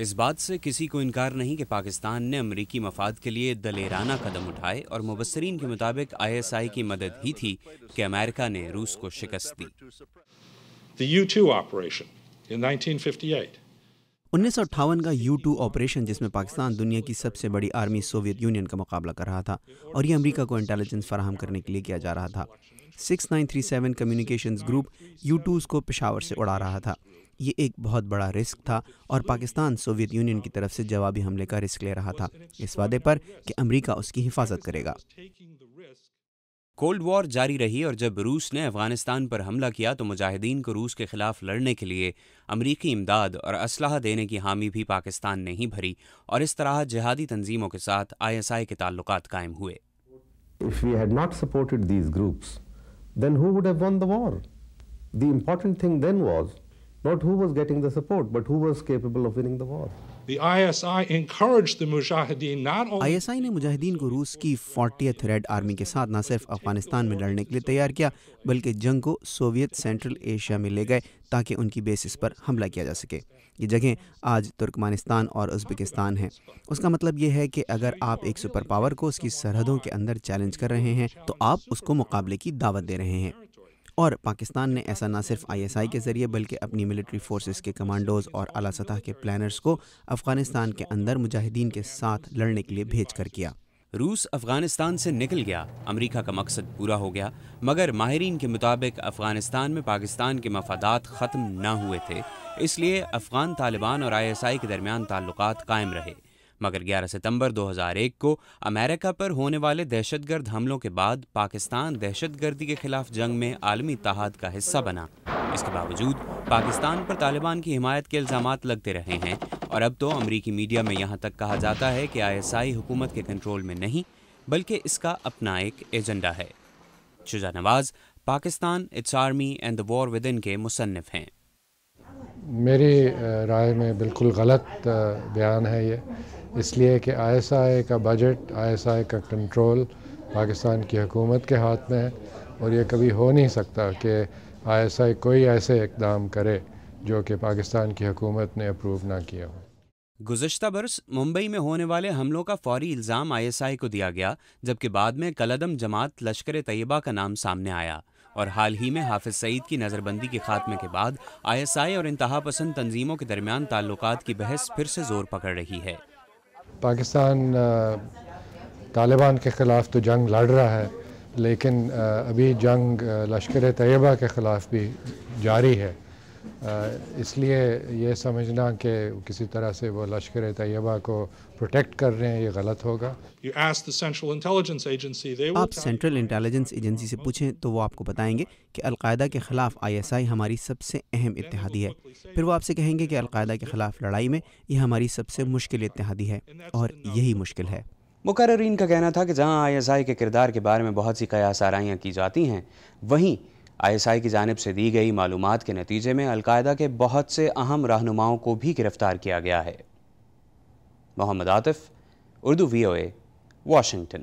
اس بات سے کسی کو انکار نہیں کہ پاکستان نے امریکی مفاد کے لیے دلیرانہ قدم اٹھائے اور مبصرین کے مطابق ISI کی مدد ہی تھی کہ امریکہ نے روس کو شکست دی۔ The U-2 operation in 1958. 1958 کا U-2 آپریشن، جس میں پاکستان دنیا کی سب سے بڑی آرمی سوویت یونین کا مقابلہ کر رہا تھا اور یہ امریکہ کو انٹیلیجنس فراہم کرنے کے لیے کیا جا رہا تھا۔ 6937 کمیونیکیشنز گروپ U-2s کو پشاور سے اڑا رہا تھا۔ یہ ایک بہت بڑا رسک تھا اور پاکستان سوویت یونین کی طرف سے جوابی حملے کا رسک لے رہا تھا، اس وعدے پر کہ امریکہ اس کی حفاظت کرے گا۔ کولڈ وار جاری رہی اور جب روس نے افغانستان پر حملہ کیا تو مجاہدین کو روس کے خلاف لڑنے کے لیے امریکی امداد اور اسلحہ دینے کی حامی بھی پاکستان نے ہی بھری، اور اس طرح جہادی تنظیموں کے ساتھ ISI کے تعلقات قائم ہوئے۔ If we had not supported these groups, then who would have won the war? The important thing then was not who was getting the support, but who was capable of winning the war. The ISI encouraged the Mujahideen not only ISI نے مجاہدین کو روس کی 40th red army کے ساتھ نہ صرف افغانستان میں لڑنے کے لیے تیار کیا، بلکہ جنگ کو سوویت سینٹرل ایشیا میں لے گئے تاکہ ان کی بیسس پر حملہ کیا جا سکے۔ یہ جگہیں آج ترکمانستان اور ازبکستان ہیں۔ اس کا مطلب یہ ہے کہ اگر آپ ایک سپر پاور کو اس کی سرحدوں کے اندر چیلنج کر رہے ہیں تو آپ اس کو مقابلے کی دعوت دے رہے ہیں، اور پاکستان نے ایسا نہ صرف ISI کے ذریعے بلکہ اپنی ملٹری فورسز کے کمانڈوز اور اعلیٰ سطح کے پلانرز کو افغانستان کے اندر مجاہدین کے ساتھ لڑنے کے لیے بھیج کر کیا۔ روس افغانستان سے نکل گیا، امریکہ کا مقصد پورا ہو گیا، مگر ماہرین کے مطابق افغانستان میں پاکستان کے مفادات ختم نہ ہوئے تھے، اس لیے افغان طالبان اور ISI کے درمیان تعلقات قائم رہے۔ مگر 11 ستمبر 2001 کو امریکہ پر ہونے والے دہشت گرد حملوں کے بعد پاکستان دہشت گردی کے خلاف جنگ میں عالمی اتحاد کا حصہ بنا۔ اس کے باوجود پاکستان پر طالبان کی حمایت کے الزامات لگتے رہے ہیں، اور اب تو امریکی میڈیا میں یہاں تک کہا جاتا ہے کہ ISI حکومت کے کنٹرول میں نہیں بلکہ اس کا اپنا ایک ایجنڈا ہے۔ Shuja Nawaz, Pakistan, its army and the war within کے مصنف ہیں۔ میری رائے میں بالکل غلط بیان ہے یہ، اس لیے کہ ISI کا بجٹ، ISI کا کنٹرول پاکستان کی حکومت کے ہاتھ میں ہے، اور یہ کبھی ہو نہیں سکتا کہ ISI کوئی ایسے اقدام کرے جو کہ پاکستان کی حکومت نے اپروو نہ کیا ہو۔ گزشتہ برس ممبئی میں ہونے والے حملوں کا فوری الزام ISI کو دیا گیا، جبکہ بعد میں کالعدم جماعت لشکر طیبہ کا نام سامنے آیا، اور حال ہی میں حافظ سعید کی نظر بندی کے خاتمے کے بعد ISI اور انتہا پسند تنظیموں کے درمیان تعلقات کی بحث پھر سے زور پکڑ رہی ہے۔ پاکستان طالبان کے خلاف تو جنگ لڑ رہا ہے، لیکن ابھی جنگ لشکر طیبہ کے خلاف بھی جاری ہے، اس لیے یہ سمجھنا کہ کسی طرح سے وہ لشکر طیبہ کو پروٹیکٹ کر رہے ہیں یہ غلط ہوگا۔ you ask the Central Intelligence Agency, they will آپ سینٹرل انٹیلیجنس ایجنسی سے پوچھیں تو وہ آپ کو بتائیں گے کہ القاعدہ کے خلاف ISI ہماری سب سے اہم اتحادی ہے۔ پھر وہ آپ سے کہیں گے کہ القاعدہ کے خلاف لڑائی میں یہ ہماری سب سے مشکل اتحادی ہے، اور یہی مشکل ہے۔ مقررین کا کہنا تھا کہ جہاں ISI کے کردار کے بارے میں بہت سی قیاس آرائیاں کی جاتی ہیں، وہیں ISI کی جانب سے دی گئی معلومات کے نتیجے میں القاعدہ کے بہت سے اہم رہنماؤں کو بھی گرفتار کیا گیا ہے۔ محمد عاطف، اردو VOA، واشنگٹن۔